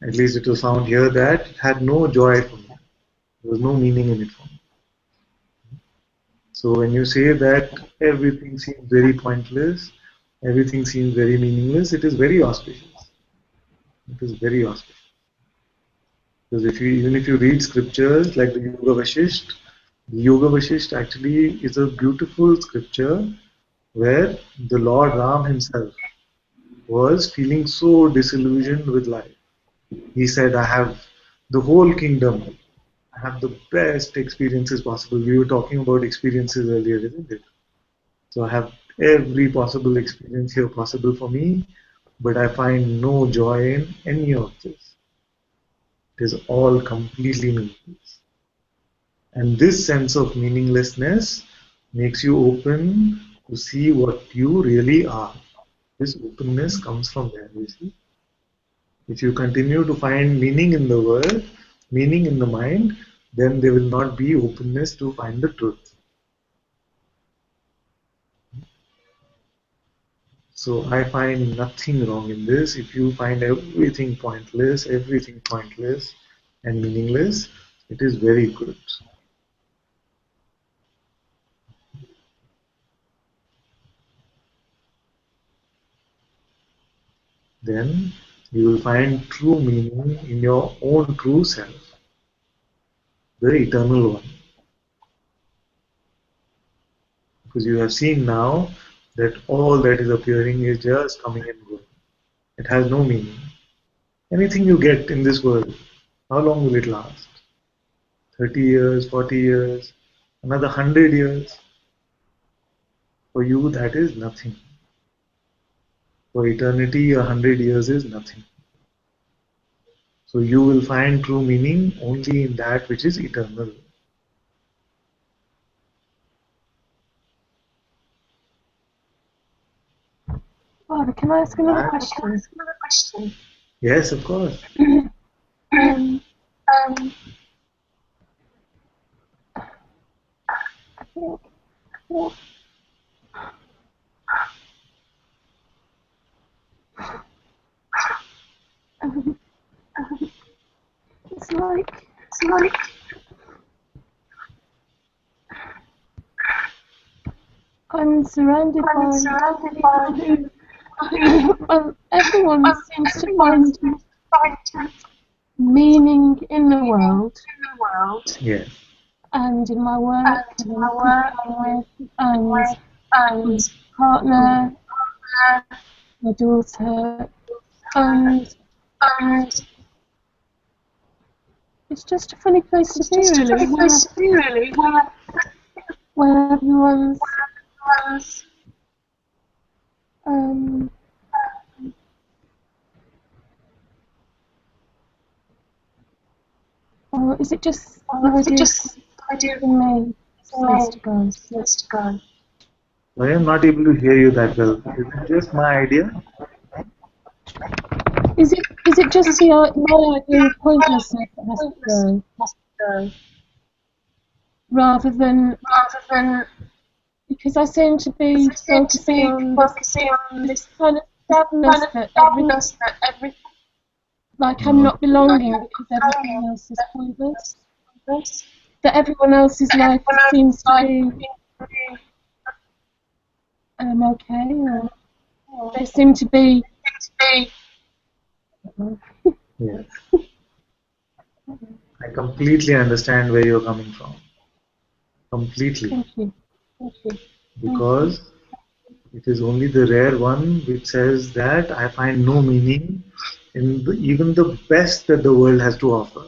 at least it was found here, that it had no joy for me. There was no meaning in it for me. So when you say that everything seems very pointless, everything seems very meaningless, it is very auspicious. It is very auspicious. Because even if you read scriptures like the Yoga Vashisht actually is a beautiful scripture where the Lord Ram himself was feeling so disillusioned with life. He said, I have the whole kingdom. I have the best experiences possible. We were talking about experiences earlier, isn't it? So I have every possible experience here possible for me, but I find no joy in any of this. It is all completely meaningless. And this sense of meaninglessness makes you open to see what you really are. This openness comes from there, you see. If you continue to find meaning in the world, meaning in the mind, then there will not be openness to find the truth. So I find nothing wrong in this. If you find everything pointless and meaningless, it is very good. Then you will find true meaning in your own true self, the eternal one. Because you have seen now that all that is appearing is just coming and going. It has no meaning. Anything you get in this world, how long will it last? 30 years, 40 years, another 100 years? For you, that is nothing. For eternity, 100 years is nothing. So you will find true meaning only in that which is eternal. Father, can I ask another question? Yes, of course. It's like I'm surrounded by people who, well, everyone seems to find meaning in the world. Yes. And in my work, and in the people I'm with, and my partner, my daughter, and it's just a funny place to be, really, where everyone's or is it just the idea in me supposed to go? I am not able to hear you that well. Is it just my idea? Is it just my idea of pointlessness that has to go? Rather than because I seem to be focusing on this kind of sadness that everything, like I'm not belonging because everything else is pointless. That everyone else's life seems to be okay, or they seem to be. Yes. I completely understand where you're coming from. Completely. Thank you. Because it is only the rare one which says that I find no meaning in even the best that the world has to offer.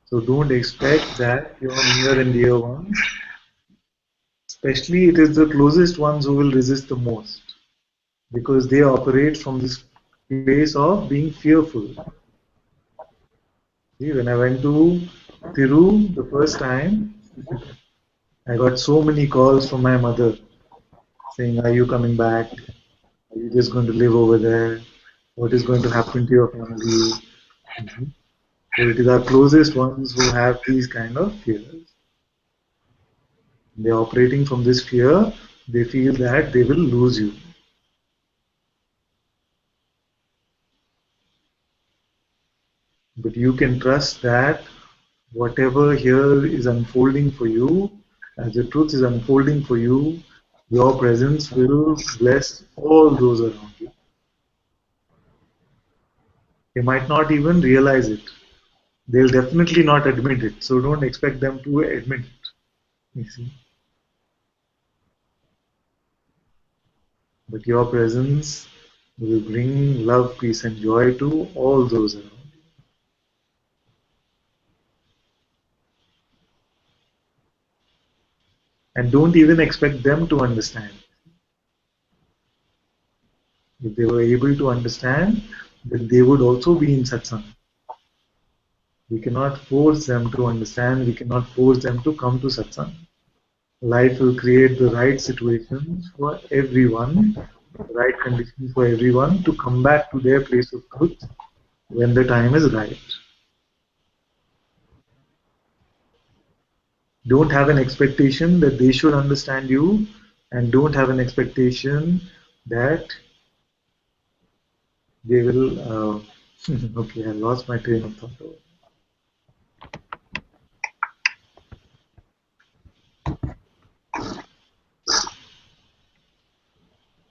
So don't expect that your near and dear ones, especially it is the closest ones who will resist the most, because they operate from this place of being fearful. See, when I went to Thiru the first time, I got so many calls from my mother saying, "Are you coming back? Are you just going to live over there? What is going to happen to your family?" So it is our closest ones who have these kind of fears. They are operating from this fear. They feel that they will lose you. But you can trust that whatever here is unfolding for you, as the truth is unfolding for you, your presence will bless all those around you. They might not even realize it. They'll definitely not admit it. So don't expect them to admit it. You see? But your presence will bring love, peace, and joy to all those around you. And don't even expect them to understand. If they were able to understand, then they would also be in satsang. We cannot force them to understand, we cannot force them to come to satsang. Life will create the right situations for everyone, the right conditions for everyone to come back to their place of truth when the time is right. Don't have an expectation that they should understand you, and don't have an expectation that they will. Okay, I lost my train of thought.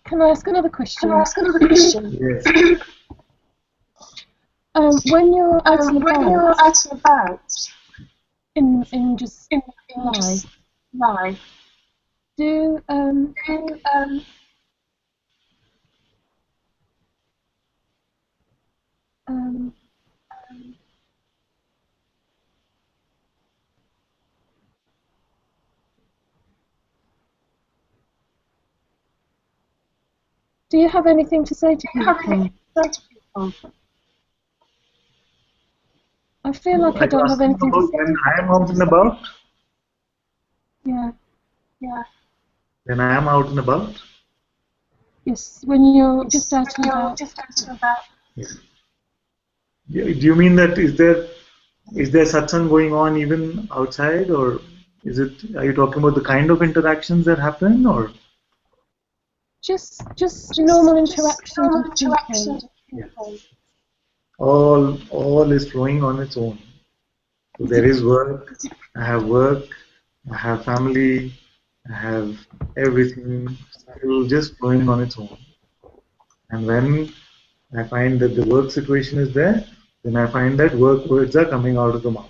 Can I ask another question? Yes. When you're out and about, in just life, do you have anything to say to people? I feel like I don't have anything to say. When I am out and about? Yeah. When I am out and about? Yes, when you're just out and about. Yes. Do you mean that is there satsang going on even outside, or are you talking about the kind of interactions that happen, or? Just normal interactions with people. Yeah. all is flowing on its own. So there is work, I have family, I have everything still just flowing on its own. And when I find that the work situation is there, then I find that work words are coming out of the mouth.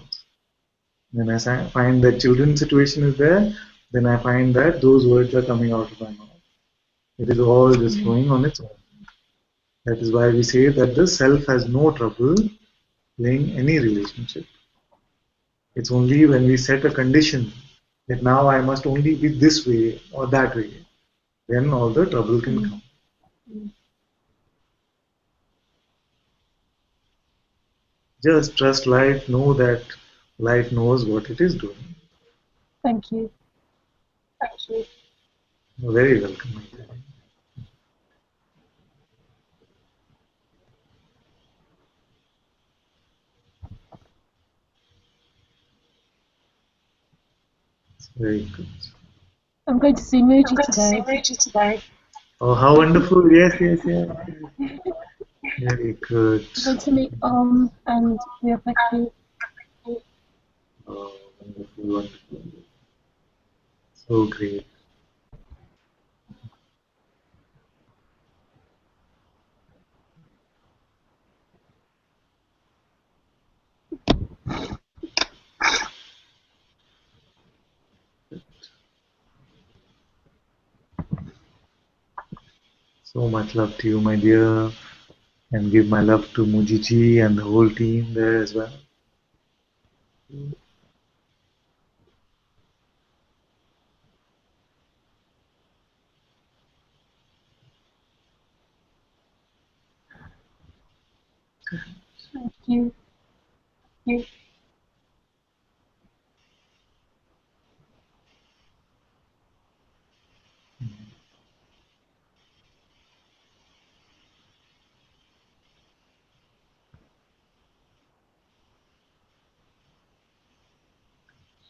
Then I find that children's situation is there, then I find that those words are coming out of my mouth. It is all just flowing on its own. That is why we say that the self has no trouble playing any relationship. It's only when we set a condition that now I must only be this way or that way, then all the trouble can come. Just trust life, know that life knows what it is doing. Thank you. You're very welcome, my dear. It's very good. I'm going to see Muji today. Oh, how wonderful. Yes. Very good. I'm going to meet and Rebecca. Oh, wonderful. So great. So much love to you, my dear, and give my love to Mujiji and the whole team there as well. Thank you.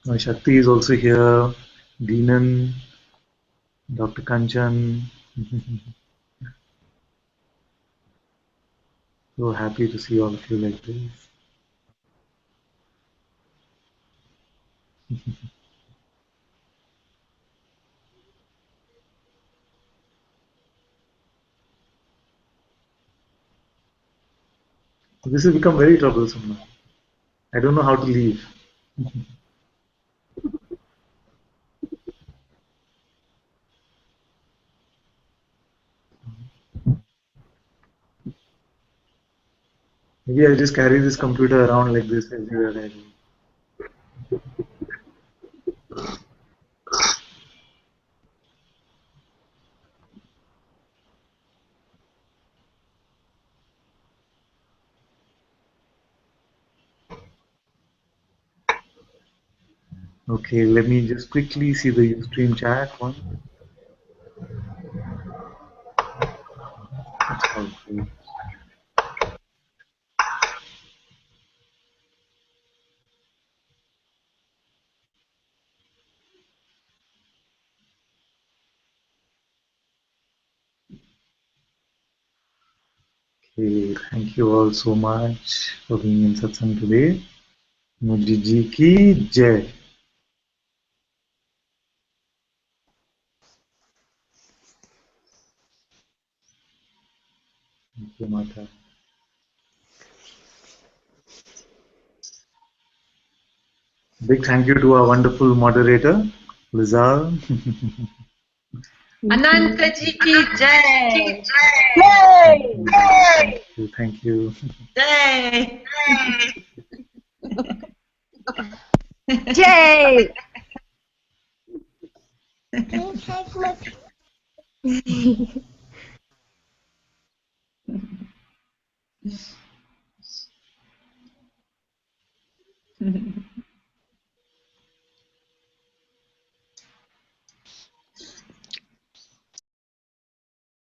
My Shakti is also here. Deenan, Dr. Kanchan. So happy to see all of you like this. This has become very troublesome now. I don't know how to leave. Maybe I'll just carry this computer around like this everywhere I go. Okay, let me just quickly see the Ustream chat one. That's all good. Okay, thank you all so much for being in satsang today. Mujiji ki jai. Thank you, Mata. Big thank you to our wonderful moderator, Lizal. Ananta ji ki jai. Thank you. Jai. Jay! Can you take my